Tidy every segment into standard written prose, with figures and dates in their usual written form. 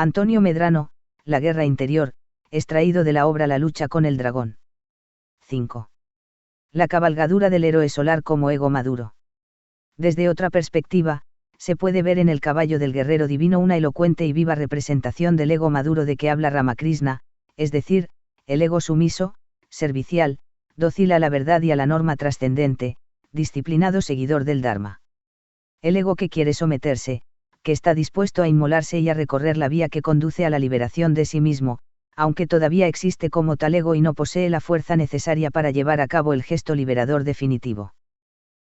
Antonio Medrano, La guerra interior, extraído de la obra La lucha con el dragón. 5. La cabalgadura del héroe solar como ego maduro. Desde otra perspectiva, se puede ver en el caballo del guerrero divino una elocuente y viva representación del ego maduro de que habla Ramakrishna, es decir, el ego sumiso, servicial, dócil a la verdad y a la norma trascendente, disciplinado seguidor del Dharma. El ego que quiere someterse, que está dispuesto a inmolarse y a recorrer la vía que conduce a la liberación de sí mismo, aunque todavía existe como tal ego y no posee la fuerza necesaria para llevar a cabo el gesto liberador definitivo.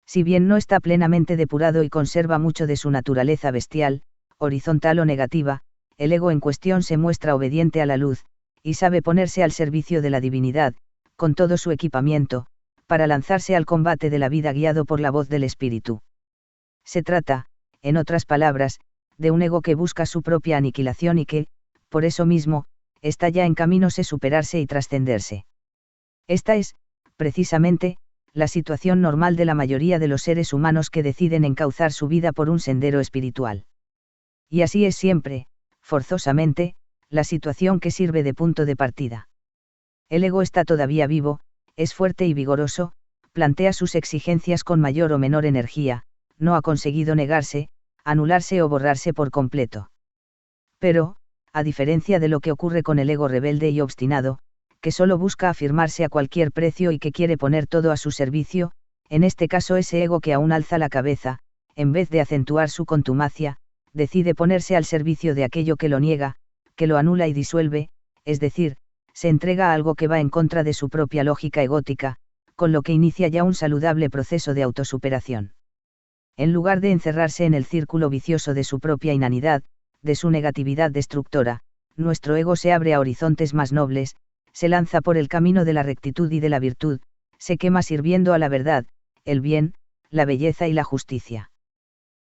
Si bien no está plenamente depurado y conserva mucho de su naturaleza bestial, horizontal o negativa, el ego en cuestión se muestra obediente a la luz, y sabe ponerse al servicio de la divinidad, con todo su equipamiento, para lanzarse al combate de la vida guiado por la voz del espíritu. Se trata, en otras palabras, de un ego que busca su propia aniquilación y que, por eso mismo, está ya en camino de superarse y trascenderse. Esta es, precisamente, la situación normal de la mayoría de los seres humanos que deciden encauzar su vida por un sendero espiritual. Y así es siempre, forzosamente, la situación que sirve de punto de partida. El ego está todavía vivo, es fuerte y vigoroso, plantea sus exigencias con mayor o menor energía, no ha conseguido negarse, anularse o borrarse por completo. Pero, a diferencia de lo que ocurre con el ego rebelde y obstinado, que solo busca afirmarse a cualquier precio y que quiere poner todo a su servicio, en este caso ese ego que aún alza la cabeza, en vez de acentuar su contumacia, decide ponerse al servicio de aquello que lo niega, que lo anula y disuelve, es decir, se entrega a algo que va en contra de su propia lógica egótica, con lo que inicia ya un saludable proceso de autosuperación. En lugar de encerrarse en el círculo vicioso de su propia inanidad, de su negatividad destructora, nuestro ego se abre a horizontes más nobles, se lanza por el camino de la rectitud y de la virtud, se quema sirviendo a la verdad, el bien, la belleza y la justicia.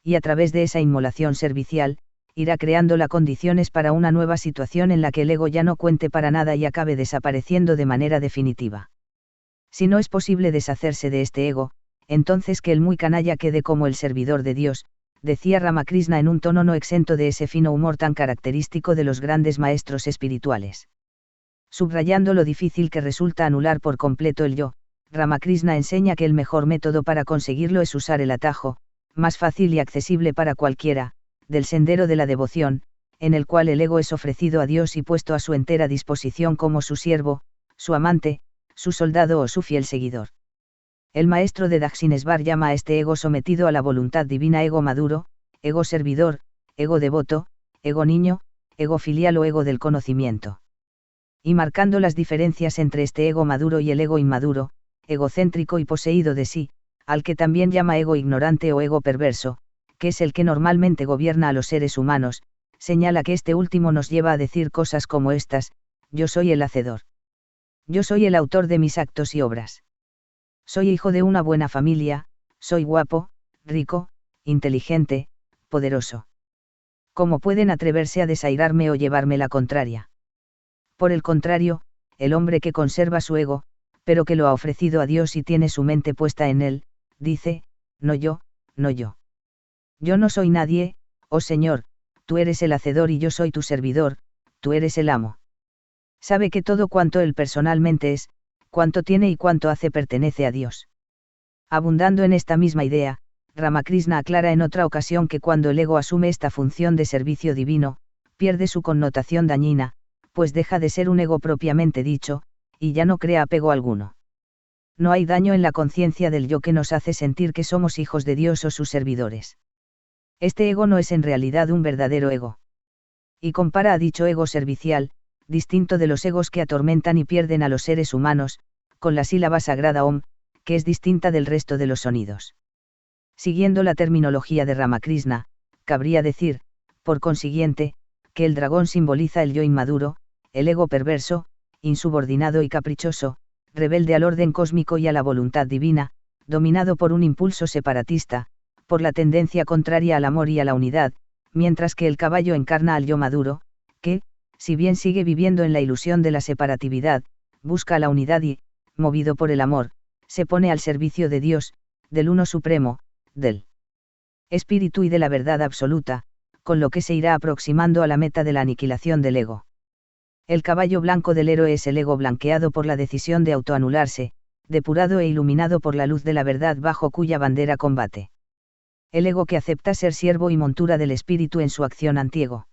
Y a través de esa inmolación servicial, irá creando las condiciones para una nueva situación en la que el ego ya no cuente para nada y acabe desapareciendo de manera definitiva. Si no es posible deshacerse de este ego, entonces que el muy canalla quede como el servidor de Dios, decía Ramakrishna en un tono no exento de ese fino humor tan característico de los grandes maestros espirituales. Subrayando lo difícil que resulta anular por completo el yo, Ramakrishna enseña que el mejor método para conseguirlo es usar el atajo, más fácil y accesible para cualquiera, del sendero de la devoción, en el cual el ego es ofrecido a Dios y puesto a su entera disposición como su siervo, su amante, su soldado o su fiel seguidor. El maestro de Dakshinesvar llama a este ego sometido a la voluntad divina ego maduro, ego servidor, ego devoto, ego niño, ego filial o ego del conocimiento. Y marcando las diferencias entre este ego maduro y el ego inmaduro, egocéntrico y poseído de sí, al que también llama ego ignorante o ego perverso, que es el que normalmente gobierna a los seres humanos, señala que este último nos lleva a decir cosas como estas: yo soy el hacedor. Yo soy el autor de mis actos y obras. Soy hijo de una buena familia, soy guapo, rico, inteligente, poderoso. ¿Cómo pueden atreverse a desairarme o llevarme la contraria? Por el contrario, el hombre que conserva su ego, pero que lo ha ofrecido a Dios y tiene su mente puesta en él, dice: no yo, no yo. Yo no soy nadie, oh Señor, tú eres el hacedor y yo soy tu servidor, tú eres el amo. Sabe que todo cuanto él personalmente es, cuanto tiene y cuanto hace pertenece a Dios. Abundando en esta misma idea, Ramakrishna aclara en otra ocasión que cuando el ego asume esta función de servicio divino, pierde su connotación dañina, pues deja de ser un ego propiamente dicho, y ya no crea apego alguno. No hay daño en la conciencia del yo que nos hace sentir que somos hijos de Dios o sus servidores. Este ego no es en realidad un verdadero ego. Y compara a dicho ego servicial, distinto de los egos que atormentan y pierden a los seres humanos, con la sílaba sagrada Om, que es distinta del resto de los sonidos. Siguiendo la terminología de Ramakrishna, cabría decir, por consiguiente, que el dragón simboliza el yo inmaduro, el ego perverso, insubordinado y caprichoso, rebelde al orden cósmico y a la voluntad divina, dominado por un impulso separatista, por la tendencia contraria al amor y a la unidad, mientras que el caballo encarna al yo maduro, que, si bien sigue viviendo en la ilusión de la separatividad, busca la unidad y, movido por el amor, se pone al servicio de Dios, del Uno Supremo, del Espíritu y de la verdad absoluta, con lo que se irá aproximando a la meta de la aniquilación del ego. El caballo blanco del héroe es el ego blanqueado por la decisión de autoanularse, depurado e iluminado por la luz de la verdad bajo cuya bandera combate. El ego que acepta ser siervo y montura del espíritu en su acción antiego.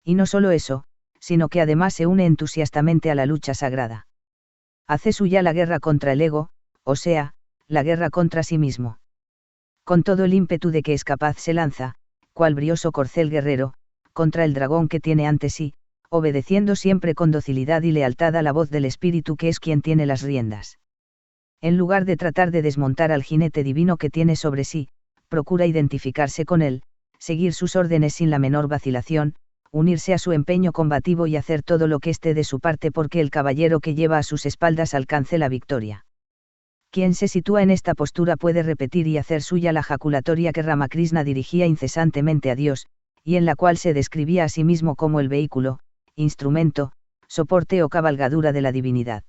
Y no solo eso, sino que además se une entusiastamente a la lucha sagrada. Hace suya la guerra contra el ego, o sea, la guerra contra sí mismo. Con todo el ímpetu de que es capaz se lanza, cual brioso corcel guerrero, contra el dragón que tiene ante sí, obedeciendo siempre con docilidad y lealtad a la voz del espíritu que es quien tiene las riendas. En lugar de tratar de desmontar al jinete divino que tiene sobre sí, procura identificarse con él, seguir sus órdenes sin la menor vacilación, unirse a su empeño combativo y hacer todo lo que esté de su parte porque el caballero que lleva a sus espaldas alcance la victoria. Quien se sitúa en esta postura puede repetir y hacer suya la jaculatoria que Ramakrishna dirigía incesantemente a Dios, y en la cual se describía a sí mismo como el vehículo, instrumento, soporte o cabalgadura de la divinidad.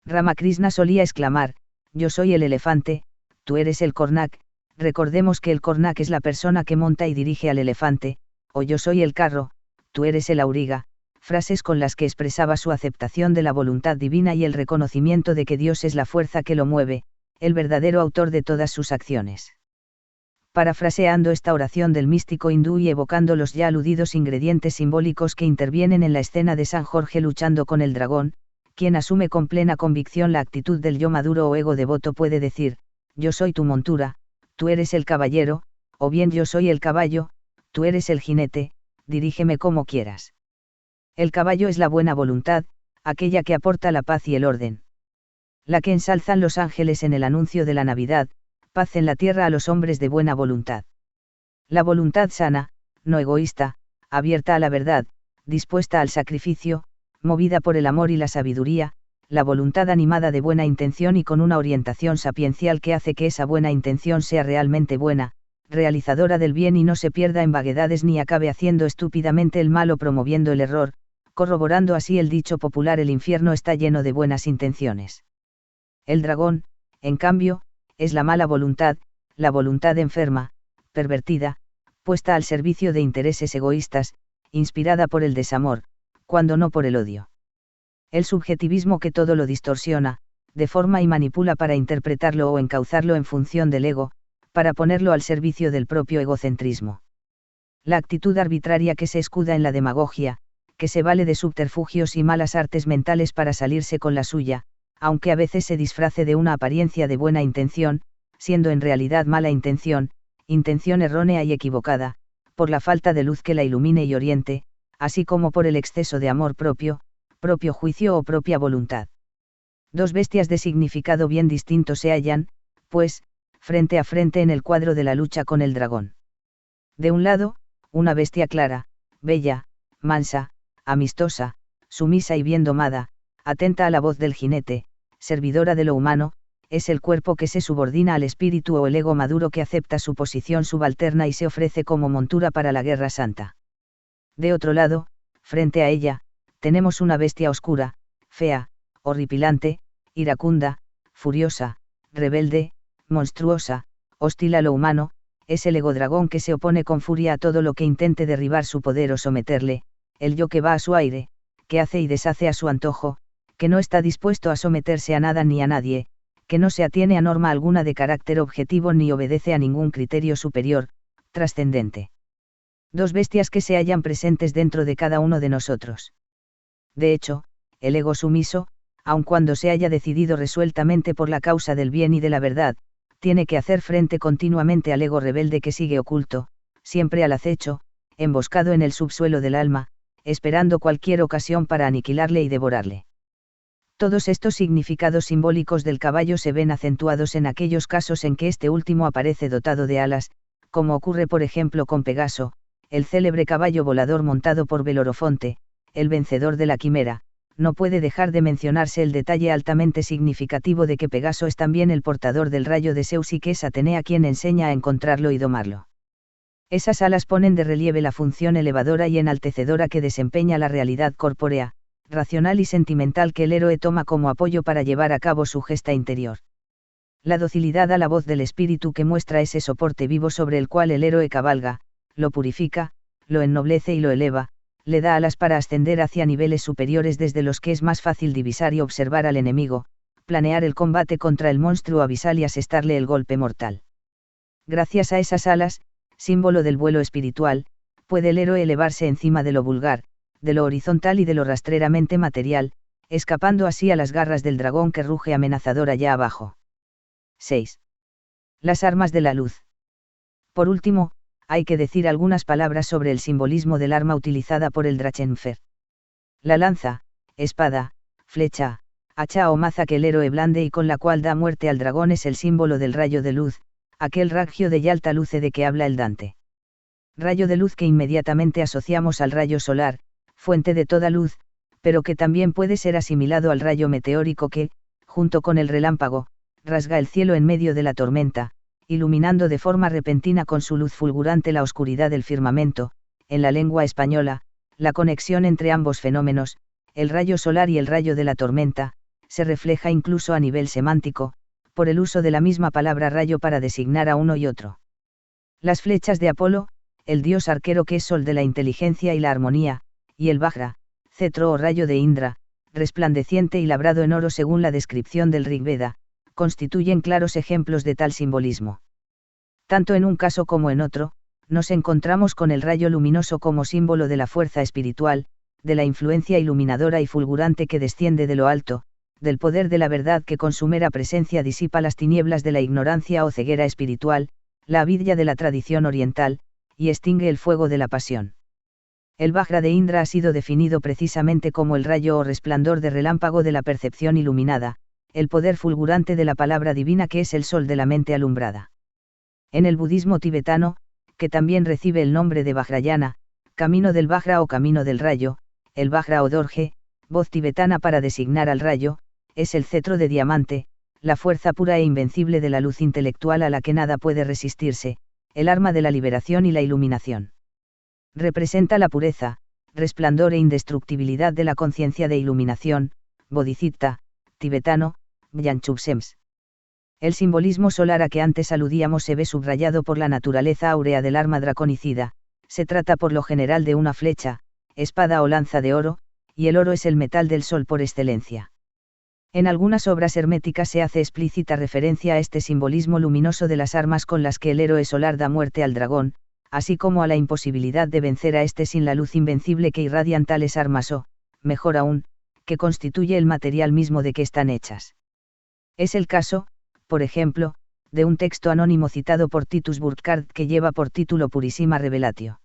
Ramakrishna solía exclamar: yo soy el elefante, tú eres el cornac. Recordemos que el cornac es la persona que monta y dirige al elefante, o yo soy el carro, tú eres el auriga, frases con las que expresaba su aceptación de la voluntad divina y el reconocimiento de que Dios es la fuerza que lo mueve, el verdadero autor de todas sus acciones. Parafraseando esta oración del místico hindú y evocando los ya aludidos ingredientes simbólicos que intervienen en la escena de San Jorge luchando con el dragón, quien asume con plena convicción la actitud del yo maduro o ego devoto puede decir: yo soy tu montura, tú eres el caballero, o bien yo soy el caballo, tú eres el jinete, dirígeme como quieras. El caballo es la buena voluntad, aquella que aporta la paz y el orden. La que ensalzan los ángeles en el anuncio de la Navidad: paz en la tierra a los hombres de buena voluntad. La voluntad sana, no egoísta, abierta a la verdad, dispuesta al sacrificio, movida por el amor y la sabiduría, la voluntad animada de buena intención y con una orientación sapiencial que hace que esa buena intención sea realmente buena, realizadora del bien y no se pierda en vaguedades ni acabe haciendo estúpidamente el mal o promoviendo el error, corroborando así el dicho popular: el infierno está lleno de buenas intenciones. El dragón, en cambio, es la mala voluntad, la voluntad enferma, pervertida, puesta al servicio de intereses egoístas, inspirada por el desamor, cuando no por el odio. El subjetivismo que todo lo distorsiona, deforma y manipula para interpretarlo o encauzarlo en función del ego, para ponerlo al servicio del propio egocentrismo. La actitud arbitraria que se escuda en la demagogia, que se vale de subterfugios y malas artes mentales para salirse con la suya, aunque a veces se disfrace de una apariencia de buena intención, siendo en realidad mala intención, intención errónea y equivocada, por la falta de luz que la ilumine y oriente, así como por el exceso de amor propio, propio juicio o propia voluntad. Dos bestias de significado bien distinto se hallan, pues, frente a frente en el cuadro de la lucha con el dragón. De un lado, una bestia clara, bella, mansa, amistosa, sumisa y bien domada, atenta a la voz del jinete, servidora de lo humano, es el cuerpo que se subordina al espíritu o el ego maduro que acepta su posición subalterna y se ofrece como montura para la guerra santa. De otro lado, frente a ella, tenemos una bestia oscura, fea, horripilante, iracunda, furiosa, rebelde, monstruosa, hostil a lo humano, es el ego dragón que se opone con furia a todo lo que intente derribar su poder o someterle, el yo que va a su aire, que hace y deshace a su antojo, que no está dispuesto a someterse a nada ni a nadie, que no se atiene a norma alguna de carácter objetivo ni obedece a ningún criterio superior, trascendente. Dos bestias que se hallan presentes dentro de cada uno de nosotros. De hecho, el ego sumiso, aun cuando se haya decidido resueltamente por la causa del bien y de la verdad, tiene que hacer frente continuamente al ego rebelde que sigue oculto, siempre al acecho, emboscado en el subsuelo del alma, esperando cualquier ocasión para aniquilarle y devorarle. Todos estos significados simbólicos del caballo se ven acentuados en aquellos casos en que este último aparece dotado de alas, como ocurre por ejemplo con Pegaso, el célebre caballo volador montado por Belorofonte, el vencedor de la quimera. No puede dejar de mencionarse el detalle altamente significativo de que Pegaso es también el portador del rayo de Zeus y que es Atenea quien enseña a encontrarlo y domarlo. Esas alas ponen de relieve la función elevadora y enaltecedora que desempeña la realidad corpórea, racional y sentimental que el héroe toma como apoyo para llevar a cabo su gesta interior. La docilidad a la voz del espíritu que muestra ese soporte vivo sobre el cual el héroe cabalga, lo purifica, lo ennoblece y lo eleva, le da alas para ascender hacia niveles superiores desde los que es más fácil divisar y observar al enemigo, planear el combate contra el monstruo abisal y asestarle el golpe mortal. Gracias a esas alas, símbolo del vuelo espiritual, puede el héroe elevarse encima de lo vulgar, de lo horizontal y de lo rastreramente material, escapando así a las garras del dragón que ruge amenazador allá abajo. 6. Las armas de la luz. Por último, hay que decir algunas palabras sobre el simbolismo del arma utilizada por el Drachenfer. La lanza, espada, flecha, hacha o maza que el héroe blande y con la cual da muerte al dragón es el símbolo del rayo de luz, aquel raggio de Yalta luce de que habla el Dante. Rayo de luz que inmediatamente asociamos al rayo solar, fuente de toda luz, pero que también puede ser asimilado al rayo meteórico que, junto con el relámpago, rasga el cielo en medio de la tormenta, iluminando de forma repentina con su luz fulgurante la oscuridad del firmamento. En la lengua española, la conexión entre ambos fenómenos, el rayo solar y el rayo de la tormenta, se refleja incluso a nivel semántico, por el uso de la misma palabra rayo para designar a uno y otro. Las flechas de Apolo, el dios arquero que es sol de la inteligencia y la armonía, y el Vajra, cetro o rayo de Indra, resplandeciente y labrado en oro según la descripción del Rigveda, constituyen claros ejemplos de tal simbolismo. Tanto en un caso como en otro, nos encontramos con el rayo luminoso como símbolo de la fuerza espiritual, de la influencia iluminadora y fulgurante que desciende de lo alto, del poder de la verdad que con su mera presencia disipa las tinieblas de la ignorancia o ceguera espiritual, la avidya de la tradición oriental, y extingue el fuego de la pasión. El Vajra de Indra ha sido definido precisamente como el rayo o resplandor de relámpago de la percepción iluminada, el poder fulgurante de la palabra divina que es el sol de la mente alumbrada. En el budismo tibetano, que también recibe el nombre de Vajrayana, camino del Vajra o camino del rayo, el Vajra o Dorje, voz tibetana para designar al rayo, es el cetro de diamante, la fuerza pura e invencible de la luz intelectual a la que nada puede resistirse, el arma de la liberación y la iluminación. Representa la pureza, resplandor e indestructibilidad de la conciencia de iluminación, bodhicitta, tibetano, Byanchubsems. El simbolismo solar a que antes aludíamos se ve subrayado por la naturaleza áurea del arma draconicida, se trata por lo general de una flecha, espada o lanza de oro, y el oro es el metal del sol por excelencia. En algunas obras herméticas se hace explícita referencia a este simbolismo luminoso de las armas con las que el héroe solar da muerte al dragón, así como a la imposibilidad de vencer a este sin la luz invencible que irradian tales armas o, mejor aún, que constituye el material mismo de que están hechas. Es el caso, por ejemplo, de un texto anónimo citado por Titus Burckhardt que lleva por título Purissima Revelatio.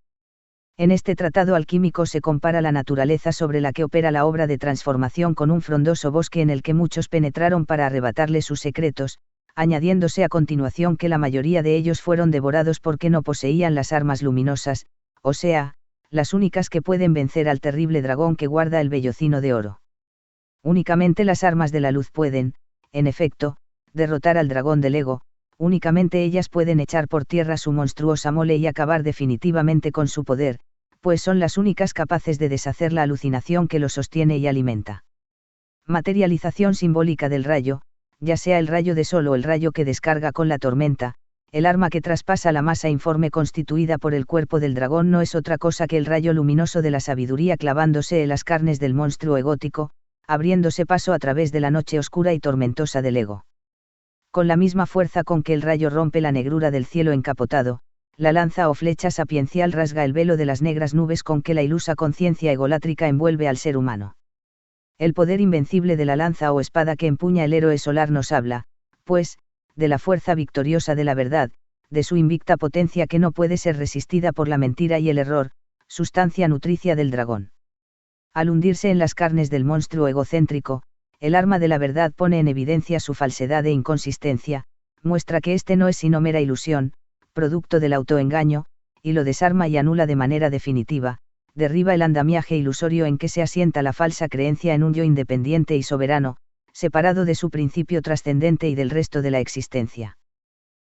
En este tratado alquímico se compara la naturaleza sobre la que opera la obra de transformación con un frondoso bosque en el que muchos penetraron para arrebatarle sus secretos, añadiéndose a continuación que la mayoría de ellos fueron devorados porque no poseían las armas luminosas, o sea, las únicas que pueden vencer al terrible dragón que guarda el vellocino de oro. Únicamente las armas de la luz pueden, en efecto, derrotar al dragón del ego, únicamente ellas pueden echar por tierra su monstruosa mole y acabar definitivamente con su poder, pues son las únicas capaces de deshacer la alucinación que lo sostiene y alimenta. Materialización simbólica del rayo, ya sea el rayo de sol o el rayo que descarga con la tormenta, el arma que traspasa la masa informe constituida por el cuerpo del dragón no es otra cosa que el rayo luminoso de la sabiduría clavándose en las carnes del monstruo egótico, abriéndose paso a través de la noche oscura y tormentosa del ego. Con la misma fuerza con que el rayo rompe la negrura del cielo encapotado, la lanza o flecha sapiencial rasga el velo de las negras nubes con que la ilusa conciencia egolátrica envuelve al ser humano. El poder invencible de la lanza o espada que empuña el héroe solar nos habla, pues, de la fuerza victoriosa de la verdad, de su invicta potencia que no puede ser resistida por la mentira y el error, sustancia nutricia del dragón. Al hundirse en las carnes del monstruo egocéntrico, el arma de la verdad pone en evidencia su falsedad e inconsistencia, muestra que éste no es sino mera ilusión, producto del autoengaño, y lo desarma y anula de manera definitiva, derriba el andamiaje ilusorio en que se asienta la falsa creencia en un yo independiente y soberano, separado de su principio trascendente y del resto de la existencia.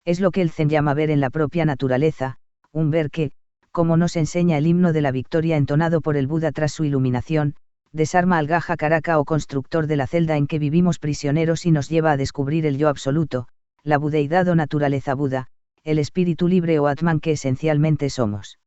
Es lo que el Zen llama ver en la propia naturaleza, un ver que, como nos enseña el himno de la victoria entonado por el Buda tras su iluminación, desarma al Gaja Karaka o constructor de la celda en que vivimos prisioneros y nos lleva a descubrir el yo absoluto, la budeidad o naturaleza Buda, el espíritu libre o Atman que esencialmente somos.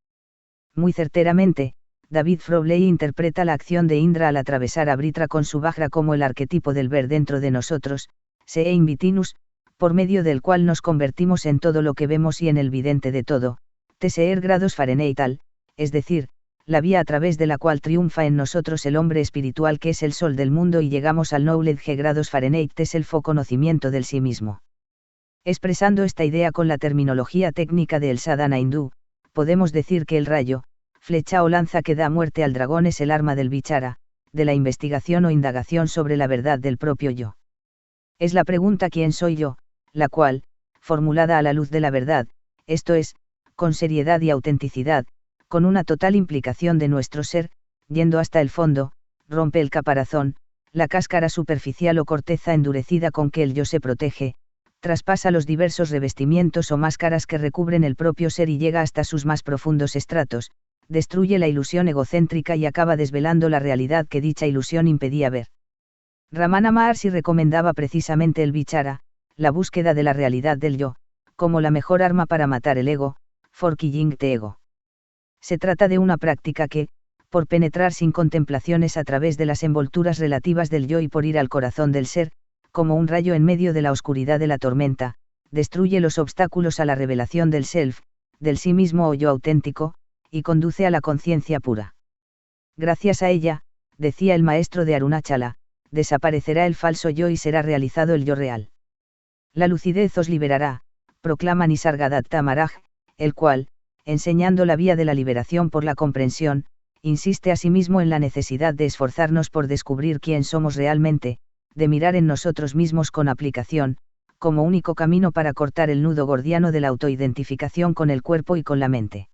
Muy certeramente, David Frobley interpreta la acción de Indra al atravesar a Britra con su Vajra como el arquetipo del ver dentro de nosotros, se invitinus, por medio del cual nos convertimos en todo lo que vemos y en el vidente de todo, tseer grados Fahrenheit al, es decir, la vía a través de la cual triunfa en nosotros el hombre espiritual que es el sol del mundo y llegamos al knowledge grados Fahrenheit es el conocimiento del sí mismo. Expresando esta idea con la terminología técnica del sadhana hindú, podemos decir que el rayo, flecha o lanza que da muerte al dragón es el arma del vichara, de la investigación o indagación sobre la verdad del propio yo. Es la pregunta ¿quién soy yo?, la cual, formulada a la luz de la verdad, esto es, con seriedad y autenticidad, con una total implicación de nuestro ser, yendo hasta el fondo, rompe el caparazón, la cáscara superficial o corteza endurecida con que el yo se protege, traspasa los diversos revestimientos o máscaras que recubren el propio ser y llega hasta sus más profundos estratos, destruye la ilusión egocéntrica y acaba desvelando la realidad que dicha ilusión impedía ver. Ramana Maharshi recomendaba precisamente el vichara, la búsqueda de la realidad del yo, como la mejor arma para matar el ego, for killing the ego. Se trata de una práctica que, por penetrar sin contemplaciones a través de las envolturas relativas del yo y por ir al corazón del ser, como un rayo en medio de la oscuridad de la tormenta, destruye los obstáculos a la revelación del self, del sí mismo o yo auténtico, y conduce a la conciencia pura. Gracias a ella, decía el maestro de Arunachala, desaparecerá el falso yo y será realizado el yo real. La lucidez os liberará, proclama Nisargadatta Maharaj, el cual, enseñando la vía de la liberación por la comprensión, insiste asimismo en la necesidad de esforzarnos por descubrir quién somos realmente, de mirar en nosotros mismos con aplicación, como único camino para cortar el nudo gordiano de la autoidentificación con el cuerpo y con la mente.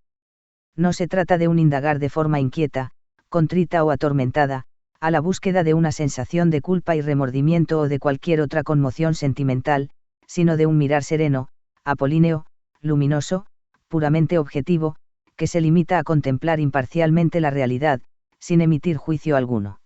No se trata de un indagar de forma inquieta, contrita o atormentada, a la búsqueda de una sensación de culpa y remordimiento o de cualquier otra conmoción sentimental, sino de un mirar sereno, apolíneo, luminoso, puramente objetivo, que se limita a contemplar imparcialmente la realidad, sin emitir juicio alguno.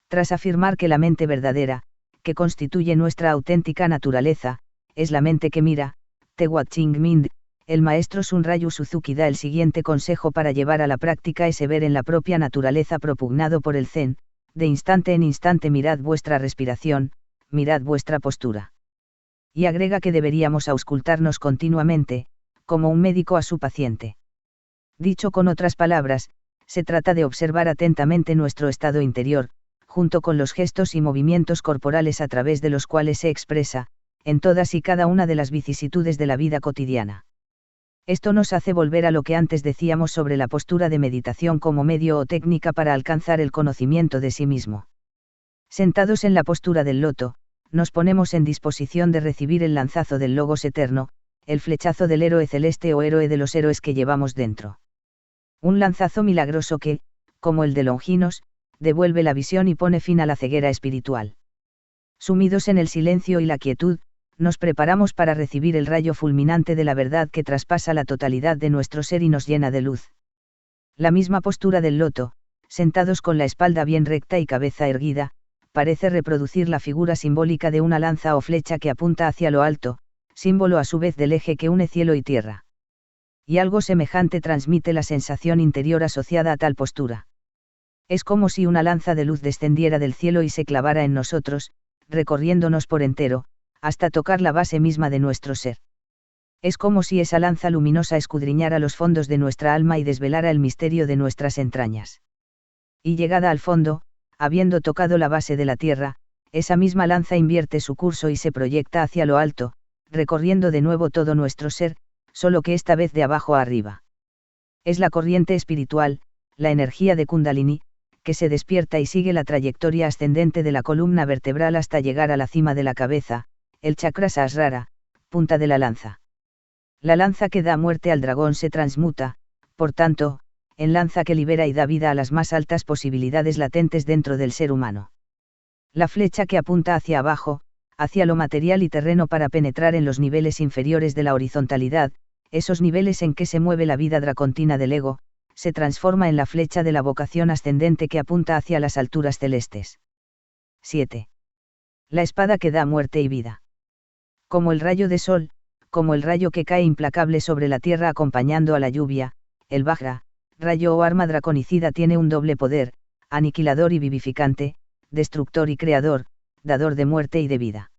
Tras afirmar que la mente verdadera, que constituye nuestra auténtica naturaleza, es la mente que mira, The Watching Mind, el maestro Sunryu Suzuki da el siguiente consejo para llevar a la práctica ese ver en la propia naturaleza propugnado por el Zen: de instante en instante mirad vuestra respiración, mirad vuestra postura. Y agrega que deberíamos auscultarnos continuamente, como un médico a su paciente. Dicho con otras palabras, se trata de observar atentamente nuestro estado interior, junto con los gestos y movimientos corporales a través de los cuales se expresa, en todas y cada una de las vicisitudes de la vida cotidiana. Esto nos hace volver a lo que antes decíamos sobre la postura de meditación como medio o técnica para alcanzar el conocimiento de sí mismo. Sentados en la postura del loto, nos ponemos en disposición de recibir el lanzazo del Logos eterno, el flechazo del héroe celeste o héroe de los héroes que llevamos dentro. Un lanzazo milagroso que, como el de Longinos, devuelve la visión y pone fin a la ceguera espiritual. Sumidos en el silencio y la quietud, nos preparamos para recibir el rayo fulminante de la verdad que traspasa la totalidad de nuestro ser y nos llena de luz. La misma postura del loto, sentados con la espalda bien recta y cabeza erguida, parece reproducir la figura simbólica de una lanza o flecha que apunta hacia lo alto, símbolo a su vez del eje que une cielo y tierra. Y algo semejante transmite la sensación interior asociada a tal postura. Es como si una lanza de luz descendiera del cielo y se clavara en nosotros, recorriéndonos por entero, hasta tocar la base misma de nuestro ser. Es como si esa lanza luminosa escudriñara los fondos de nuestra alma y desvelara el misterio de nuestras entrañas. Y llegada al fondo, habiendo tocado la base de la tierra, esa misma lanza invierte su curso y se proyecta hacia lo alto, recorriendo de nuevo todo nuestro ser, solo que esta vez de abajo a arriba. Es la corriente espiritual, la energía de Kundalini, que se despierta y sigue la trayectoria ascendente de la columna vertebral hasta llegar a la cima de la cabeza, el chakra Sahasrara, punta de la lanza. La lanza que da muerte al dragón se transmuta, por tanto, en lanza que libera y da vida a las más altas posibilidades latentes dentro del ser humano. La flecha que apunta hacia abajo, hacia lo material y terreno para penetrar en los niveles inferiores de la horizontalidad, esos niveles en que se mueve la vida dracontina del ego, se transforma en la flecha de la vocación ascendente que apunta hacia las alturas celestes. 7. La espada que da muerte y vida. Como el rayo de sol, como el rayo que cae implacable sobre la tierra acompañando a la lluvia, el Vajra, rayo o arma draconicida tiene un doble poder, aniquilador y vivificante, destructor y creador, dador de muerte y de vida.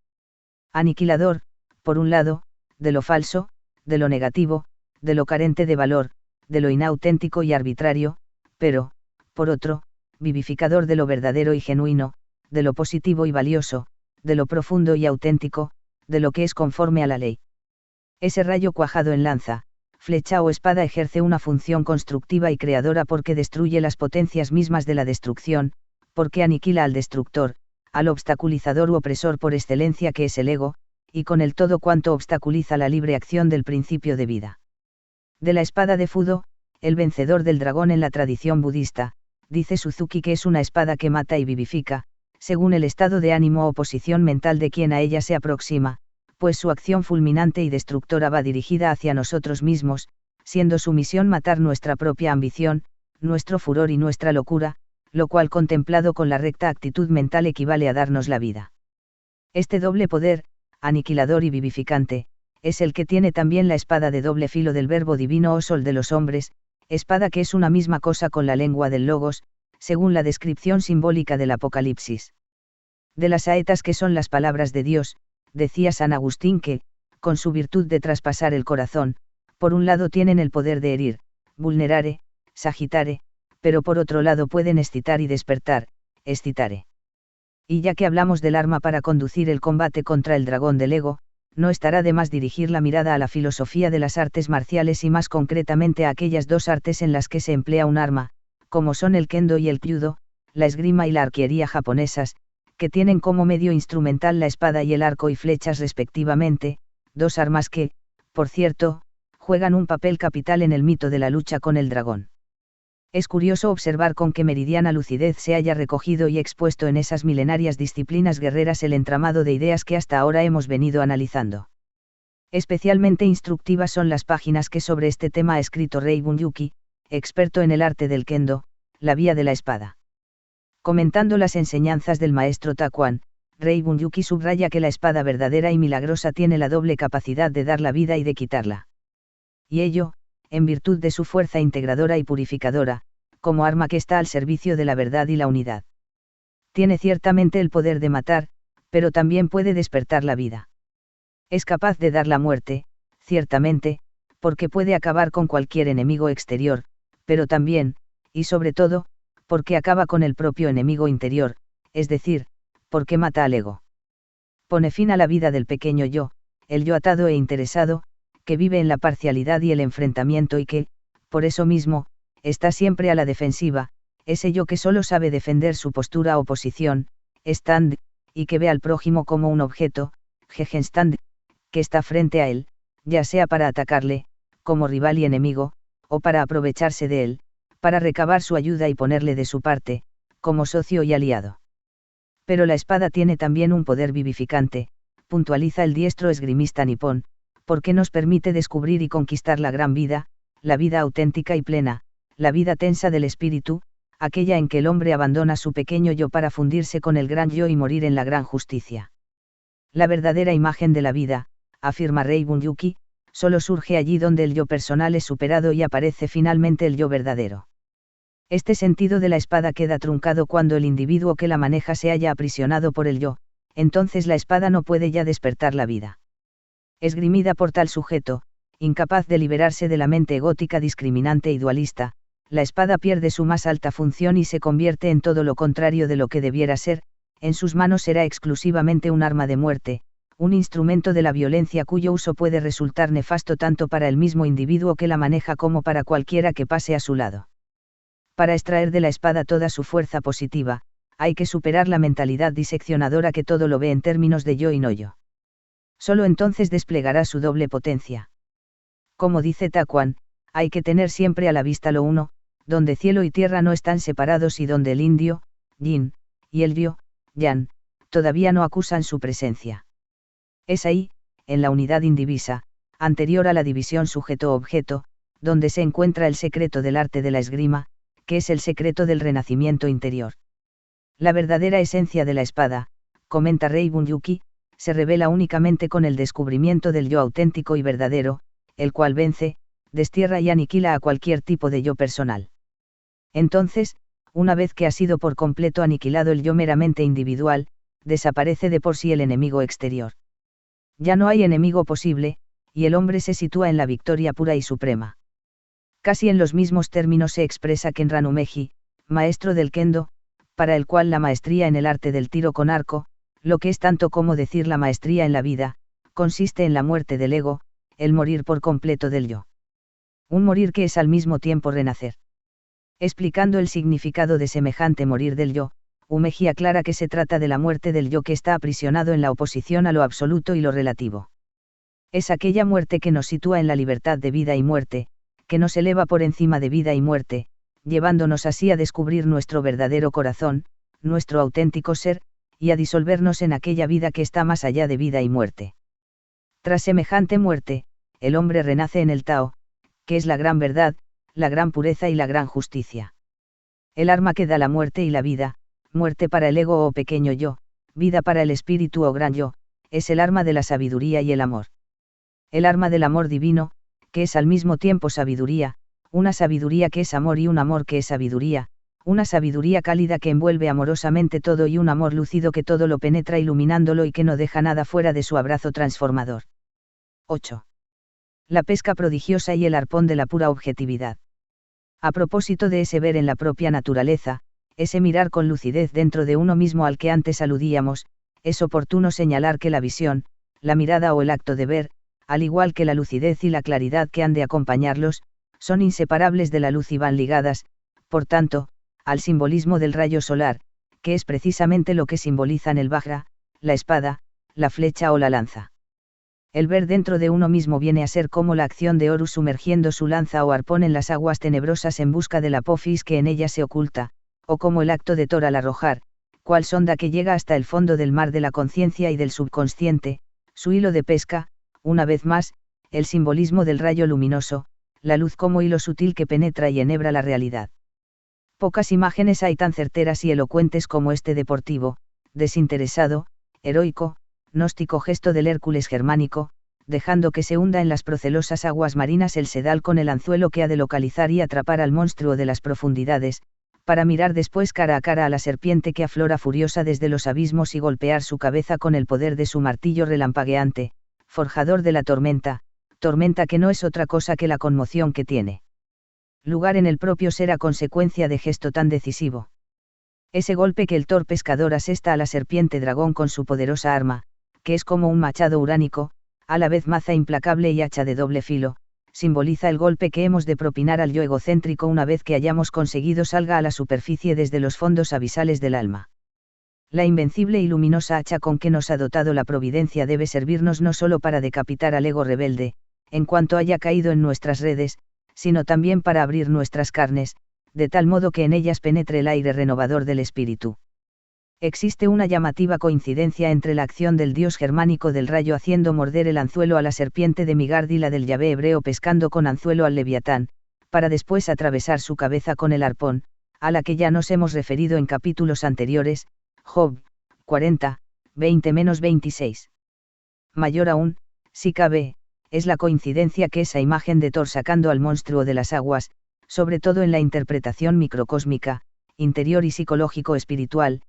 Aniquilador, por un lado, de lo falso, de lo negativo, de lo carente de valor, de lo inauténtico y arbitrario, pero, por otro, vivificador de lo verdadero y genuino, de lo positivo y valioso, de lo profundo y auténtico, de lo que es conforme a la ley. Ese rayo cuajado en lanza, flecha o espada ejerce una función constructiva y creadora porque destruye las potencias mismas de la destrucción, porque aniquila al destructor, al obstaculizador u opresor por excelencia que es el ego, y con el todo cuanto obstaculiza la libre acción del principio de vida. De la espada de Fudo, el vencedor del dragón en la tradición budista, dice Suzuki que es una espada que mata y vivifica, según el estado de ánimo o posición mental de quien a ella se aproxima, pues su acción fulminante y destructora va dirigida hacia nosotros mismos, siendo su misión matar nuestra propia ambición, nuestro furor y nuestra locura, lo cual contemplado con la recta actitud mental equivale a darnos la vida. Este doble poder, aniquilador y vivificante, es el que tiene también la espada de doble filo del verbo divino o sol de los hombres, espada que es una misma cosa con la lengua del logos, según la descripción simbólica del Apocalipsis. De las saetas que son las palabras de Dios, decía San Agustín que, con su virtud de traspasar el corazón, por un lado tienen el poder de herir, vulnerare, sagitare, pero por otro lado pueden excitar y despertar, excitare. Y ya que hablamos del arma para conducir el combate contra el dragón del ego, no estará de más dirigir la mirada a la filosofía de las artes marciales y más concretamente a aquellas dos artes en las que se emplea un arma, como son el kendo y el kyudo, la esgrima y la arquería japonesas, que tienen como medio instrumental la espada y el arco y flechas respectivamente, dos armas que, por cierto, juegan un papel capital en el mito de la lucha con el dragón. Es curioso observar con qué meridiana lucidez se haya recogido y expuesto en esas milenarias disciplinas guerreras el entramado de ideas que hasta ahora hemos venido analizando. Especialmente instructivas son las páginas que sobre este tema ha escrito Rei Bunyuki, experto en el arte del kendo, la vía de la espada. Comentando las enseñanzas del maestro Takuan, Rei Bunyuki subraya que la espada verdadera y milagrosa tiene la doble capacidad de dar la vida y de quitarla. Y ello, en virtud de su fuerza integradora y purificadora, como arma que está al servicio de la verdad y la unidad. Tiene ciertamente el poder de matar, pero también puede despertar la vida. Es capaz de dar la muerte, ciertamente, porque puede acabar con cualquier enemigo exterior, pero también, y sobre todo, porque acaba con el propio enemigo interior, es decir, porque mata al ego. Pone fin a la vida del pequeño yo, el yo atado e interesado, que vive en la parcialidad y el enfrentamiento y que, por eso mismo, está siempre a la defensiva, ese yo que solo sabe defender su postura o posición, stand, y que ve al prójimo como un objeto, Gegenstand, que está frente a él, ya sea para atacarle, como rival y enemigo, o para aprovecharse de él, para recabar su ayuda y ponerle de su parte, como socio y aliado. Pero la espada tiene también un poder vivificante, puntualiza el diestro esgrimista nipón, porque nos permite descubrir y conquistar la gran vida, la vida auténtica y plena, la vida tensa del espíritu, aquella en que el hombre abandona su pequeño yo para fundirse con el gran yo y morir en la gran justicia. La verdadera imagen de la vida, afirma Rei Bunyuki, solo surge allí donde el yo personal es superado y aparece finalmente el yo verdadero. Este sentido de la espada queda truncado cuando el individuo que la maneja se haya aprisionado por el yo, entonces la espada no puede ya despertar la vida. Esgrimida por tal sujeto, incapaz de liberarse de la mente egótica discriminante y dualista, la espada pierde su más alta función y se convierte en todo lo contrario de lo que debiera ser, en sus manos será exclusivamente un arma de muerte, un instrumento de la violencia cuyo uso puede resultar nefasto tanto para el mismo individuo que la maneja como para cualquiera que pase a su lado. Para extraer de la espada toda su fuerza positiva, hay que superar la mentalidad diseccionadora que todo lo ve en términos de yo y no yo. Solo entonces desplegará su doble potencia. Como dice Takuan, hay que tener siempre a la vista lo uno, donde cielo y tierra no están separados y donde el indio, yin, y el ryo, yang, todavía no acusan su presencia. Es ahí, en la unidad indivisa, anterior a la división sujeto-objeto, donde se encuentra el secreto del arte de la esgrima, que es el secreto del renacimiento interior. La verdadera esencia de la espada, comenta Rei Bunyuki, se revela únicamente con el descubrimiento del yo auténtico y verdadero, el cual vence, destierra y aniquila a cualquier tipo de yo personal. Entonces, una vez que ha sido por completo aniquilado el yo meramente individual, desaparece de por sí el enemigo exterior. Ya no hay enemigo posible, y el hombre se sitúa en la victoria pura y suprema. Casi en los mismos términos se expresa Kenran Umeji, maestro del kendo, para el cual la maestría en el arte del tiro con arco, lo que es tanto como decir la maestría en la vida, consiste en la muerte del ego, el morir por completo del yo. Un morir que es al mismo tiempo renacer. Explicando el significado de semejante morir del yo, Umeji aclara que se trata de la muerte del yo que está aprisionado en la oposición a lo absoluto y lo relativo. Es aquella muerte que nos sitúa en la libertad de vida y muerte, que nos eleva por encima de vida y muerte, llevándonos así a descubrir nuestro verdadero corazón, nuestro auténtico ser, y a disolvernos en aquella vida que está más allá de vida y muerte. Tras semejante muerte, el hombre renace en el Tao, que es la gran verdad, la gran pureza y la gran justicia. El arma que da la muerte y la vida, muerte para el ego o pequeño yo, vida para el espíritu o gran yo, es el arma de la sabiduría y el amor. El arma del amor divino, que es al mismo tiempo sabiduría, una sabiduría que es amor y un amor que es sabiduría, una sabiduría cálida que envuelve amorosamente todo y un amor lúcido que todo lo penetra iluminándolo y que no deja nada fuera de su abrazo transformador. 8. La pesca prodigiosa y el arpón de la pura objetividad. A propósito de ese ver en la propia naturaleza, ese mirar con lucidez dentro de uno mismo al que antes aludíamos, es oportuno señalar que la visión, la mirada o el acto de ver, al igual que la lucidez y la claridad que han de acompañarlos, son inseparables de la luz y van ligadas, por tanto, al simbolismo del rayo solar, que es precisamente lo que simbolizan el vajra, la espada, la flecha o la lanza. El ver dentro de uno mismo viene a ser como la acción de Horus sumergiendo su lanza o arpón en las aguas tenebrosas en busca de la Apophis que en ella se oculta, o como el acto de Thor al arrojar, cual sonda que llega hasta el fondo del mar de la conciencia y del subconsciente, su hilo de pesca, una vez más, el simbolismo del rayo luminoso, la luz como hilo sutil que penetra y enhebra la realidad. Pocas imágenes hay tan certeras y elocuentes como este deportivo, desinteresado, heroico, gnóstico gesto del Hércules germánico, dejando que se hunda en las procelosas aguas marinas el sedal con el anzuelo que ha de localizar y atrapar al monstruo de las profundidades, para mirar después cara a cara a la serpiente que aflora furiosa desde los abismos y golpear su cabeza con el poder de su martillo relampagueante, forjador de la tormenta, tormenta que no es otra cosa que la conmoción que tiene lugar en el propio ser a consecuencia de gesto tan decisivo. Ese golpe que el Thor pescador asesta a la serpiente dragón con su poderosa arma, que es como un machado uránico, a la vez maza implacable y hacha de doble filo, simboliza el golpe que hemos de propinar al yo egocéntrico una vez que hayamos conseguido salga a la superficie desde los fondos abisales del alma. La invencible y luminosa hacha con que nos ha dotado la providencia debe servirnos no solo para decapitar al ego rebelde, en cuanto haya caído en nuestras redes, sino también para abrir nuestras carnes, de tal modo que en ellas penetre el aire renovador del espíritu. Existe una llamativa coincidencia entre la acción del dios germánico del rayo haciendo morder el anzuelo a la serpiente de Migard y la del Yahvé hebreo pescando con anzuelo al leviatán, para después atravesar su cabeza con el arpón, a la que ya nos hemos referido en capítulos anteriores, Job 40, 20-26. Mayor aún, si cabe, es la coincidencia que esa imagen de Thor sacando al monstruo de las aguas, sobre todo en la interpretación microcósmica, interior y psicológico-espiritual,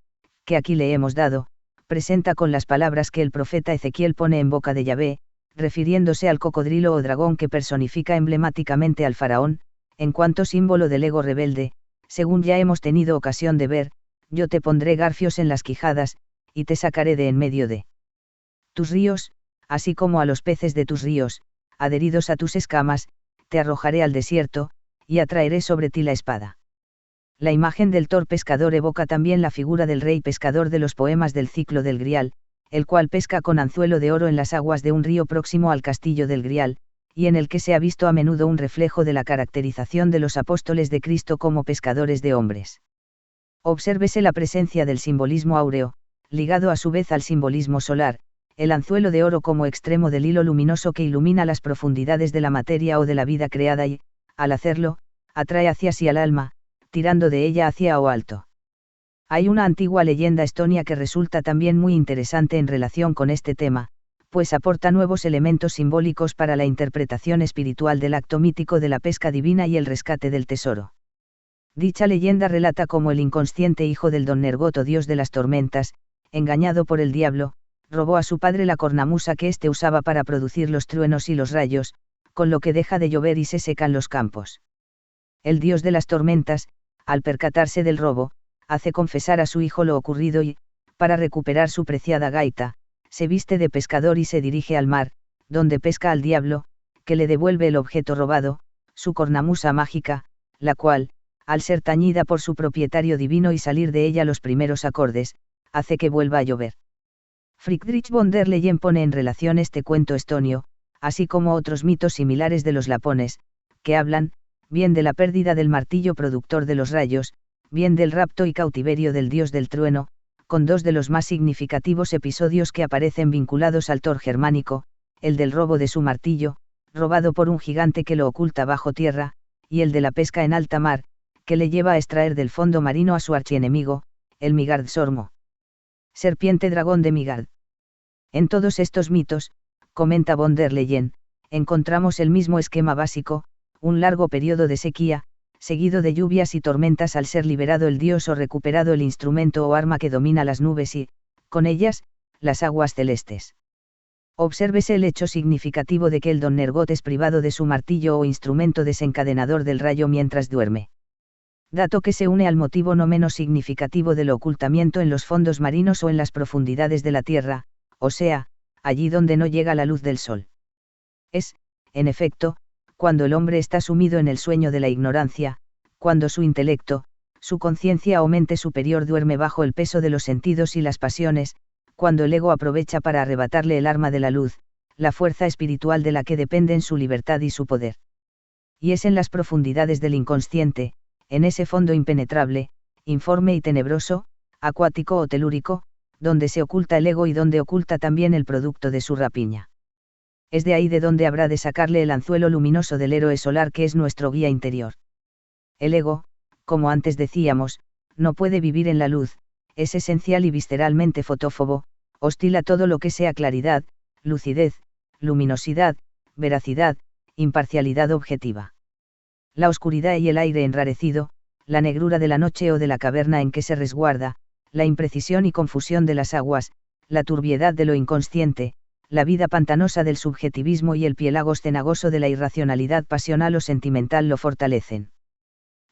que aquí le hemos dado, presenta con las palabras que el profeta Ezequiel pone en boca de Yahvé, refiriéndose al cocodrilo o dragón que personifica emblemáticamente al faraón, en cuanto símbolo del ego rebelde, según ya hemos tenido ocasión de ver, yo te pondré garfios en las quijadas, y te sacaré de en medio de tus ríos, así como a los peces de tus ríos, adheridos a tus escamas, te arrojaré al desierto, y atraeré sobre ti la espada. La imagen del Thor pescador evoca también la figura del rey pescador de los poemas del ciclo del Grial, el cual pesca con anzuelo de oro en las aguas de un río próximo al castillo del Grial, y en el que se ha visto a menudo un reflejo de la caracterización de los apóstoles de Cristo como pescadores de hombres. Obsérvese la presencia del simbolismo áureo, ligado a su vez al simbolismo solar, el anzuelo de oro como extremo del hilo luminoso que ilumina las profundidades de la materia o de la vida creada y, al hacerlo, atrae hacia sí al alma, tirando de ella hacia o alto. Hay una antigua leyenda estonia que resulta también muy interesante en relación con este tema, pues aporta nuevos elementos simbólicos para la interpretación espiritual del acto mítico de la pesca divina y el rescate del tesoro. Dicha leyenda relata cómo el inconsciente hijo del don Nergot o dios de las tormentas, engañado por el diablo, robó a su padre la cornamusa que éste usaba para producir los truenos y los rayos, con lo que deja de llover y se secan los campos. El dios de las tormentas, al percatarse del robo, hace confesar a su hijo lo ocurrido y, para recuperar su preciada gaita, se viste de pescador y se dirige al mar, donde pesca al diablo, que le devuelve el objeto robado, su cornamusa mágica, la cual, al ser tañida por su propietario divino y salir de ella los primeros acordes, hace que vuelva a llover. Friedrich von der Leyen pone en relación este cuento estonio, así como otros mitos similares de los lapones, que hablan, bien de la pérdida del martillo productor de los rayos, bien del rapto y cautiverio del dios del trueno, con dos de los más significativos episodios que aparecen vinculados al Thor germánico, el del robo de su martillo, robado por un gigante que lo oculta bajo tierra, y el de la pesca en alta mar, que le lleva a extraer del fondo marino a su archienemigo, el Migard Sormo. Serpiente dragón de Migard. En todos estos mitos, comenta von der Leyen, encontramos el mismo esquema básico, un largo periodo de sequía, seguido de lluvias y tormentas al ser liberado el dios o recuperado el instrumento o arma que domina las nubes y, con ellas, las aguas celestes. Obsérvese el hecho significativo de que el don Nergot es privado de su martillo o instrumento desencadenador del rayo mientras duerme. Dato que se une al motivo no menos significativo del ocultamiento en los fondos marinos o en las profundidades de la tierra, o sea, allí donde no llega la luz del sol. Es, en efecto, cuando el hombre está sumido en el sueño de la ignorancia, cuando su intelecto, su conciencia o mente superior duerme bajo el peso de los sentidos y las pasiones, cuando el ego aprovecha para arrebatarle el arma de la luz, la fuerza espiritual de la que dependen su libertad y su poder. Y es en las profundidades del inconsciente, en ese fondo impenetrable, informe y tenebroso, acuático o telúrico, donde se oculta el ego y donde oculta también el producto de su rapiña. Es de ahí de donde habrá de sacarle el anzuelo luminoso del héroe solar que es nuestro guía interior. El ego, como antes decíamos, no puede vivir en la luz, es esencial y visceralmente fotófobo, hostil a todo lo que sea claridad, lucidez, luminosidad, veracidad, imparcialidad objetiva. La oscuridad y el aire enrarecido, la negrura de la noche o de la caverna en que se resguarda, la imprecisión y confusión de las aguas, la turbiedad de lo inconsciente, la vida pantanosa del subjetivismo y el piélagos cenagoso de la irracionalidad pasional o sentimental lo fortalecen.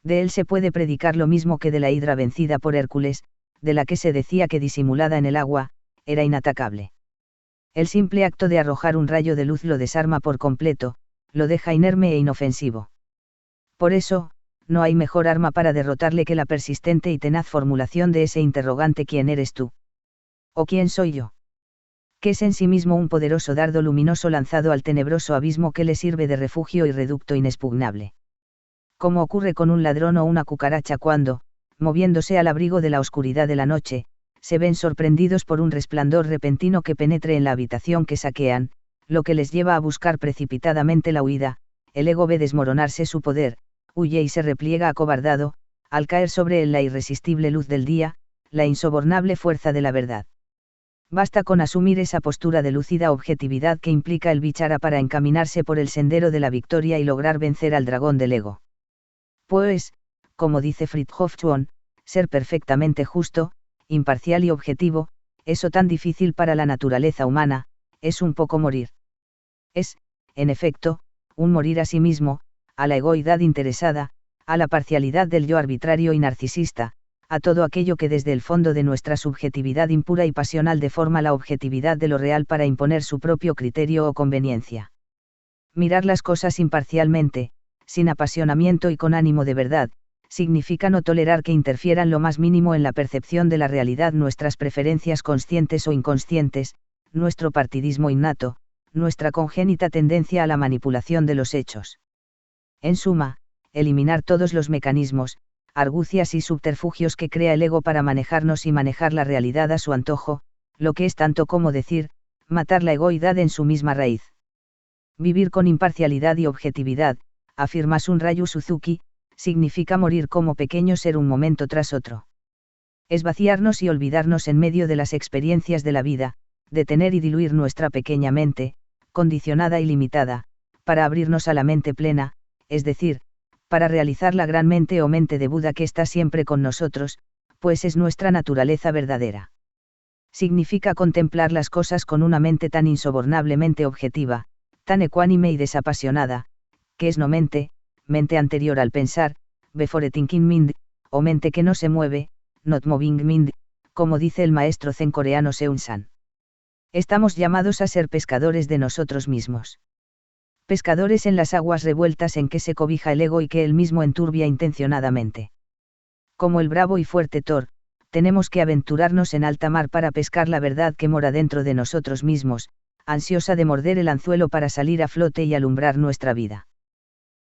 De él se puede predicar lo mismo que de la hidra vencida por Hércules, de la que se decía que disimulada en el agua, era inatacable. El simple acto de arrojar un rayo de luz lo desarma por completo, lo deja inerme e inofensivo. Por eso, no hay mejor arma para derrotarle que la persistente y tenaz formulación de ese interrogante ¿quién eres tú? ¿O quién soy yo? Que es en sí mismo un poderoso dardo luminoso lanzado al tenebroso abismo que le sirve de refugio y reducto inexpugnable. Como ocurre con un ladrón o una cucaracha cuando, moviéndose al abrigo de la oscuridad de la noche, se ven sorprendidos por un resplandor repentino que penetre en la habitación que saquean, lo que les lleva a buscar precipitadamente la huida, el ego ve desmoronarse su poder, huye y se repliega acobardado, al caer sobre él la irresistible luz del día, la insobornable fuerza de la verdad. Basta con asumir esa postura de lúcida objetividad que implica el bichara para encaminarse por el sendero de la victoria y lograr vencer al dragón del ego. Pues, como dice Fridtjof Schwann, ser perfectamente justo, imparcial y objetivo, eso tan difícil para la naturaleza humana, es un poco morir. Es, en efecto, un morir a sí mismo, a la egoidad interesada, a la parcialidad del yo arbitrario y narcisista, a todo aquello que desde el fondo de nuestra subjetividad impura y pasional deforma la objetividad de lo real para imponer su propio criterio o conveniencia. Mirar las cosas imparcialmente, sin apasionamiento y con ánimo de verdad, significa no tolerar que interfieran lo más mínimo en la percepción de la realidad nuestras preferencias conscientes o inconscientes, nuestro partidismo innato, nuestra congénita tendencia a la manipulación de los hechos. En suma, eliminar todos los mecanismos, argucias y subterfugios que crea el ego para manejarnos y manejar la realidad a su antojo, lo que es tanto como decir, matar la egoidad en su misma raíz. Vivir con imparcialidad y objetividad, afirma Shunryu Suzuki, significa morir como pequeño ser un momento tras otro. Es vaciarnos y olvidarnos en medio de las experiencias de la vida, detener y diluir nuestra pequeña mente, condicionada y limitada, para abrirnos a la mente plena, es decir, para realizar la gran mente o mente de Buda que está siempre con nosotros, pues es nuestra naturaleza verdadera. Significa contemplar las cosas con una mente tan insobornablemente objetiva, tan ecuánime y desapasionada, que es no mente, mente anterior al pensar, before thinking mind, o mente que no se mueve, not moving mind, como dice el maestro zen coreano Seun San. Estamos llamados a ser pescadores de nosotros mismos. Pescadores en las aguas revueltas en que se cobija el ego y que él mismo enturbia intencionadamente. Como el bravo y fuerte Thor, tenemos que aventurarnos en alta mar para pescar la verdad que mora dentro de nosotros mismos, ansiosa de morder el anzuelo para salir a flote y alumbrar nuestra vida.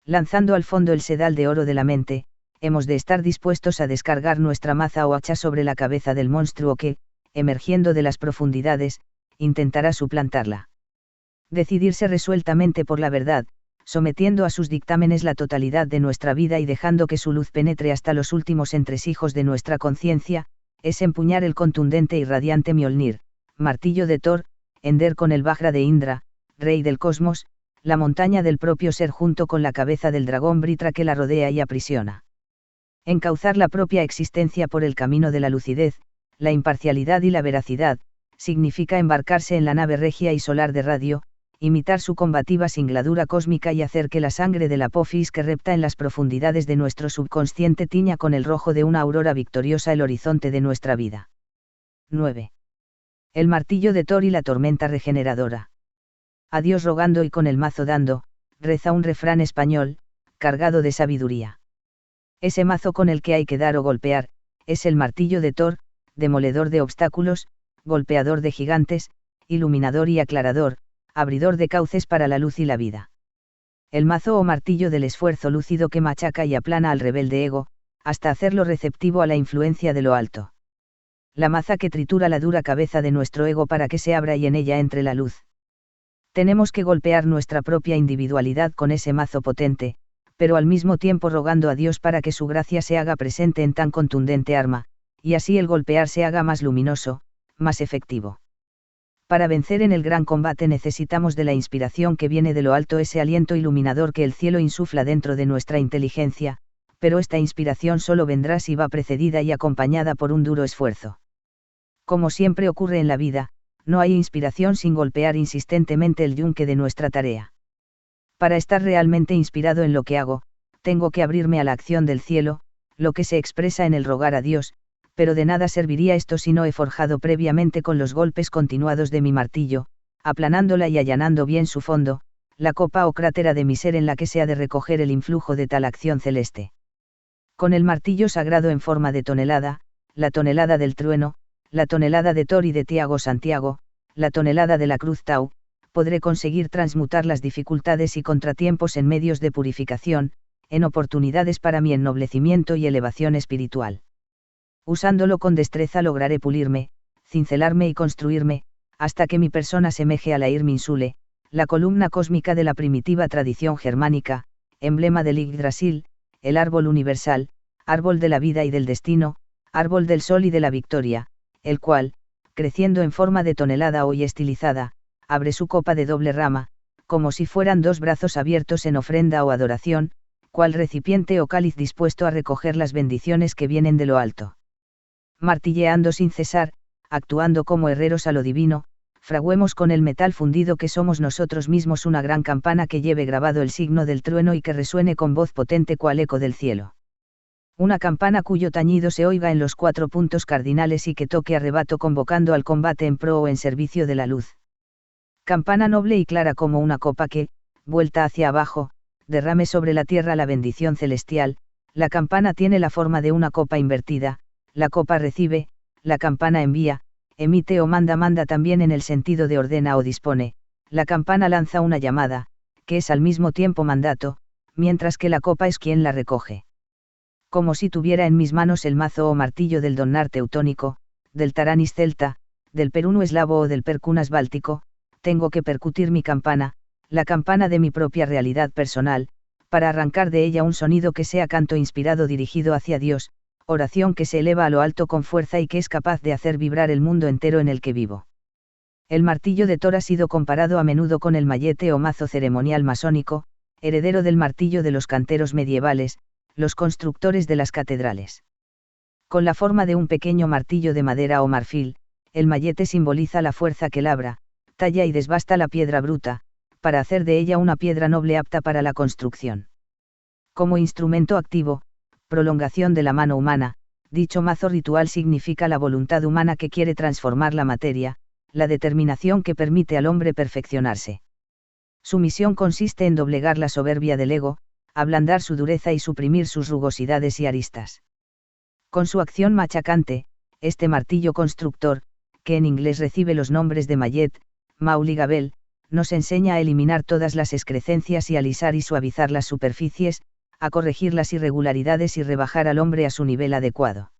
Lanzando al fondo el sedal de oro de la mente, hemos de estar dispuestos a descargar nuestra maza o hacha sobre la cabeza del monstruo que, emergiendo de las profundidades, intentará suplantarla. Decidirse resueltamente por la verdad, sometiendo a sus dictámenes la totalidad de nuestra vida y dejando que su luz penetre hasta los últimos entresijos de nuestra conciencia, es empuñar el contundente y radiante Mjolnir, martillo de Thor, hender con el Vajra de Indra, rey del cosmos, la montaña del propio ser junto con la cabeza del dragón Vritra que la rodea y aprisiona. Encauzar la propia existencia por el camino de la lucidez, la imparcialidad y la veracidad, significa embarcarse en la nave regia y solar de radio, imitar su combativa singladura cósmica y hacer que la sangre de la Apophis que repta en las profundidades de nuestro subconsciente tiña con el rojo de una aurora victoriosa el horizonte de nuestra vida. 9. El martillo de Thor y la tormenta regeneradora. A Dios rogando y con el mazo dando, reza un refrán español, cargado de sabiduría. Ese mazo con el que hay que dar o golpear, es el martillo de Thor, demoledor de obstáculos, golpeador de gigantes, iluminador y aclarador, abridor de cauces para la luz y la vida. El mazo o martillo del esfuerzo lúcido que machaca y aplana al rebelde ego, hasta hacerlo receptivo a la influencia de lo alto. La maza que tritura la dura cabeza de nuestro ego para que se abra y en ella entre la luz. Tenemos que golpear nuestra propia individualidad con ese mazo potente, pero al mismo tiempo rogando a Dios para que su gracia se haga presente en tan contundente arma, y así el golpear se haga más luminoso, más efectivo. Para vencer en el gran combate necesitamos de la inspiración que viene de lo alto, ese aliento iluminador que el cielo insufla dentro de nuestra inteligencia, pero esta inspiración solo vendrá si va precedida y acompañada por un duro esfuerzo. Como siempre ocurre en la vida, no hay inspiración sin golpear insistentemente el yunque de nuestra tarea. Para estar realmente inspirado en lo que hago, tengo que abrirme a la acción del cielo, lo que se expresa en el rogar a Dios, pero de nada serviría esto si no he forjado previamente con los golpes continuados de mi martillo, aplanándola y allanando bien su fondo, la copa o crátera de mi ser en la que se ha de recoger el influjo de tal acción celeste. Con el martillo sagrado en forma de tonelada, la tonelada del trueno, la tonelada de Thor y de Tiago Santiago, la tonelada de la cruz Tau, podré conseguir transmutar las dificultades y contratiempos en medios de purificación, en oportunidades para mi ennoblecimiento y elevación espiritual. Usándolo con destreza lograré pulirme, cincelarme y construirme, hasta que mi persona semeje a la Irminsule, la columna cósmica de la primitiva tradición germánica, emblema del Yggdrasil, el árbol universal, árbol de la vida y del destino, árbol del sol y de la victoria, el cual, creciendo en forma de tonelada hoy estilizada, abre su copa de doble rama, como si fueran dos brazos abiertos en ofrenda o adoración, cual recipiente o cáliz dispuesto a recoger las bendiciones que vienen de lo alto. Martilleando sin cesar, actuando como herreros a lo divino, fraguemos con el metal fundido que somos nosotros mismos una gran campana que lleve grabado el signo del trueno y que resuene con voz potente cual eco del cielo. Una campana cuyo tañido se oiga en los 4 puntos cardinales y que toque a rebato convocando al combate en pro o en servicio de la luz. Campana noble y clara como una copa que, vuelta hacia abajo, derrame sobre la tierra la bendición celestial. La campana tiene la forma de una copa invertida, la copa recibe, la campana envía, emite o manda también en el sentido de ordena o dispone, la campana lanza una llamada, que es al mismo tiempo mandato, mientras que la copa es quien la recoge. Como si tuviera en mis manos el mazo o martillo del Donnar teutónico, del Taranis celta, del Peruno eslavo o del Percunas báltico, tengo que percutir mi campana, la campana de mi propia realidad personal, para arrancar de ella un sonido que sea canto inspirado dirigido hacia Dios, oración que se eleva a lo alto con fuerza y que es capaz de hacer vibrar el mundo entero en el que vivo. El martillo de Thor ha sido comparado a menudo con el mayete o mazo ceremonial masónico, heredero del martillo de los canteros medievales, los constructores de las catedrales. Con la forma de un pequeño martillo de madera o marfil, el mayete simboliza la fuerza que labra, talla y desbasta la piedra bruta, para hacer de ella una piedra noble apta para la construcción. Como instrumento activo, prolongación de la mano humana, dicho mazo ritual significa la voluntad humana que quiere transformar la materia, la determinación que permite al hombre perfeccionarse. Su misión consiste en doblegar la soberbia del ego, ablandar su dureza y suprimir sus rugosidades y aristas. Con su acción machacante, este martillo constructor, que en inglés recibe los nombres de mayet, maul y gabel, nos enseña a eliminar todas las excrecencias y alisar y suavizar las superficies, a corregir las irregularidades y rebajar al hombre a su nivel adecuado.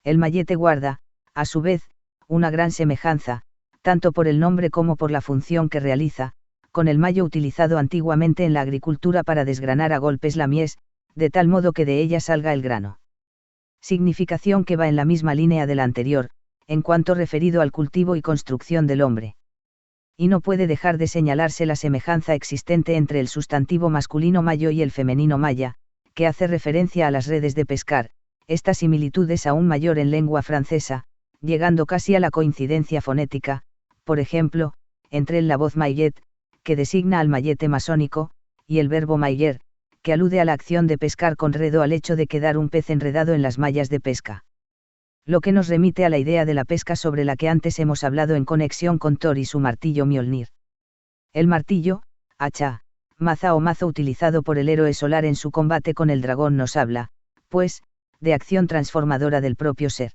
El mayete guarda, a su vez, una gran semejanza, tanto por el nombre como por la función que realiza, con el mayo utilizado antiguamente en la agricultura para desgranar a golpes la mies, de tal modo que de ella salga el grano. Significación que va en la misma línea de la anterior, en cuanto referido al cultivo y construcción del hombre. Y no puede dejar de señalarse la semejanza existente entre el sustantivo masculino mayo y el femenino maya, que hace referencia a las redes de pescar. Esta similitud es aún mayor en lengua francesa, llegando casi a la coincidencia fonética, por ejemplo, entre la voz maillet, que designa al mayete masónico, y el verbo mailler, que alude a la acción de pescar con redo al hecho de quedar un pez enredado en las mallas de pesca. Lo que nos remite a la idea de la pesca sobre la que antes hemos hablado en conexión con Thor y su martillo Mjolnir. El martillo, hacha, maza o mazo utilizado por el héroe solar en su combate con el dragón nos habla, pues, de acción transformadora del propio ser.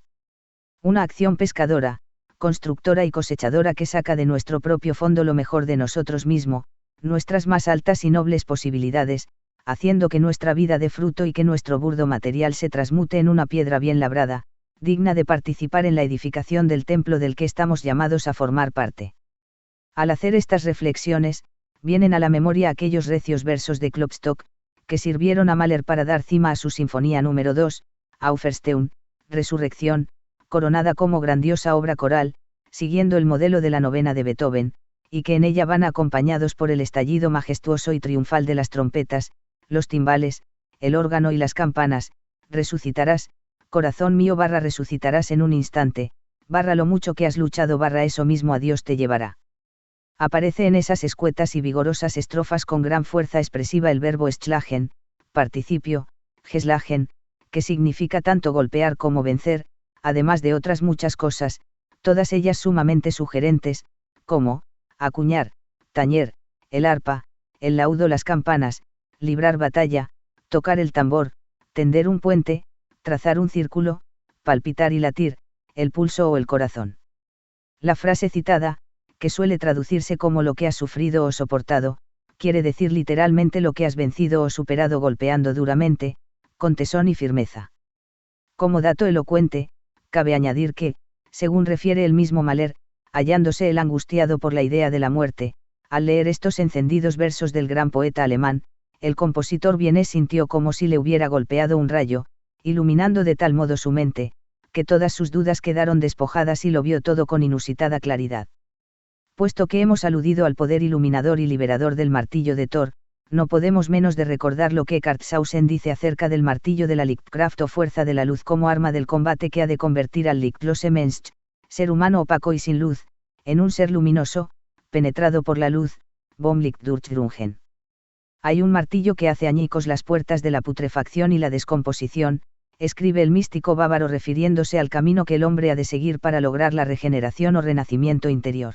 Una acción pescadora, constructora y cosechadora que saca de nuestro propio fondo lo mejor de nosotros mismos, nuestras más altas y nobles posibilidades, haciendo que nuestra vida dé fruto y que nuestro burdo material se transmute en una piedra bien labrada, digna de participar en la edificación del templo del que estamos llamados a formar parte. Al hacer estas reflexiones, vienen a la memoria aquellos recios versos de Klopstock, que sirvieron a Mahler para dar cima a su sinfonía número 2, Auferstehung, Resurrección, coronada como grandiosa obra coral, siguiendo el modelo de la novena de Beethoven, y que en ella van acompañados por el estallido majestuoso y triunfal de las trompetas, los timbales, el órgano y las campanas. Resucitarás, corazón mío, resucitarás en un instante, lo mucho que has luchado, eso mismo a Dios te llevará. Aparece en esas escuetas y vigorosas estrofas con gran fuerza expresiva el verbo schlagen, participio, geschlagen, que significa tanto golpear como vencer, además de otras muchas cosas, todas ellas sumamente sugerentes, como, acuñar, tañer, el arpa, el laudo, las campanas, librar batalla, tocar el tambor, tender un puente, trazar un círculo, palpitar y latir, el pulso o el corazón. La frase citada, que suele traducirse como lo que has sufrido o soportado, quiere decir literalmente lo que has vencido o superado golpeando duramente, con tesón y firmeza. Como dato elocuente, cabe añadir que, según refiere el mismo Mahler, hallándose él angustiado por la idea de la muerte, al leer estos encendidos versos del gran poeta alemán, el compositor vienés sintió como si le hubiera golpeado un rayo, iluminando de tal modo su mente, que todas sus dudas quedaron despojadas y lo vio todo con inusitada claridad. Puesto que hemos aludido al poder iluminador y liberador del martillo de Thor, no podemos menos de recordar lo que Karlshausen dice acerca del martillo de la Lichtkraft o fuerza de la luz como arma del combate que ha de convertir al Lichtlose Mensch, ser humano opaco y sin luz, en un ser luminoso, penetrado por la luz, vom Licht durchdrungen. Hay un martillo que hace añicos las puertas de la putrefacción y la descomposición, escribe el místico bávaro refiriéndose al camino que el hombre ha de seguir para lograr la regeneración o renacimiento interior.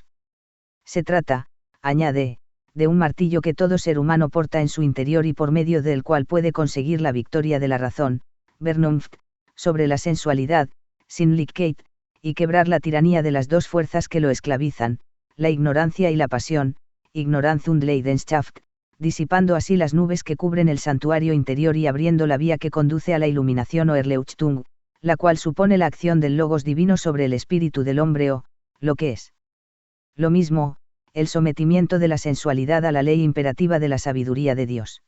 Se trata, añade, de un martillo que todo ser humano porta en su interior y por medio del cual puede conseguir la victoria de la razón, Vernunft, sobre la sensualidad, Sinnlichkeit, y quebrar la tiranía de las dos fuerzas que lo esclavizan, la ignorancia y la pasión, Ignoranz und Leidenschaft, disipando así las nubes que cubren el santuario interior y abriendo la vía que conduce a la iluminación o Erleuchtung, la cual supone la acción del Logos divino sobre el espíritu del hombre o, lo que es lo mismo, el sometimiento de la sensualidad a la ley imperativa de la sabiduría de Dios.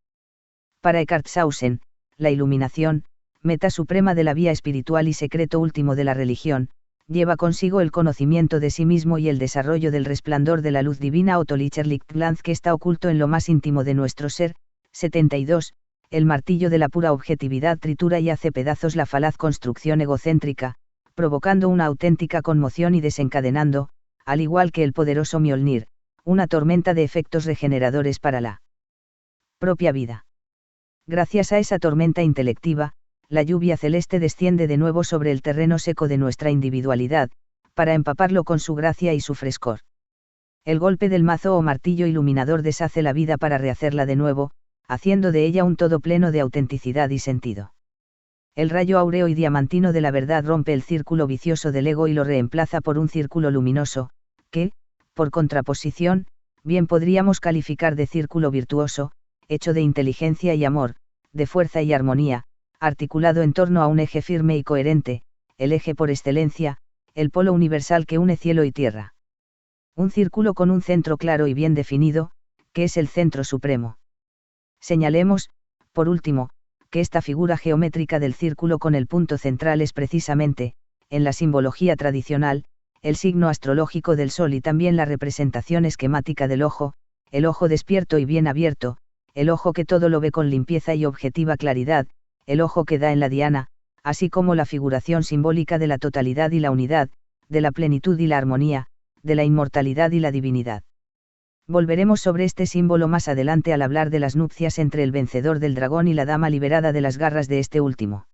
Para Karlshausen, la iluminación, meta suprema de la vía espiritual y secreto último de la religión, lleva consigo el conocimiento de sí mismo y el desarrollo del resplandor de la luz divina Autolicherlichtglanz que está oculto en lo más íntimo de nuestro ser. 72. El martillo de la pura objetividad tritura y hace pedazos la falaz construcción egocéntrica, provocando una auténtica conmoción y desencadenando, al igual que el poderoso Mjolnir, una tormenta de efectos regeneradores para la propia vida. Gracias a esa tormenta intelectiva, la lluvia celeste desciende de nuevo sobre el terreno seco de nuestra individualidad, para empaparlo con su gracia y su frescor. El golpe del mazo o martillo iluminador deshace la vida para rehacerla de nuevo, haciendo de ella un todo pleno de autenticidad y sentido. El rayo áureo y diamantino de la verdad rompe el círculo vicioso del ego y lo reemplaza por un círculo luminoso, que, por contraposición, bien podríamos calificar de círculo virtuoso, hecho de inteligencia y amor, de fuerza y armonía, articulado en torno a un eje firme y coherente, el eje por excelencia, el polo universal que une cielo y tierra. Un círculo con un centro claro y bien definido, que es el centro supremo. Señalemos, por último, que esta figura geométrica del círculo con el punto central es precisamente, en la simbología tradicional, el signo astrológico del Sol y también la representación esquemática del ojo, el ojo despierto y bien abierto, el ojo que todo lo ve con limpieza y objetiva claridad, el ojo que da en la diana, así como la figuración simbólica de la totalidad y la unidad, de la plenitud y la armonía, de la inmortalidad y la divinidad. Volveremos sobre este símbolo más adelante al hablar de las nupcias entre el vencedor del dragón y la dama liberada de las garras de este último.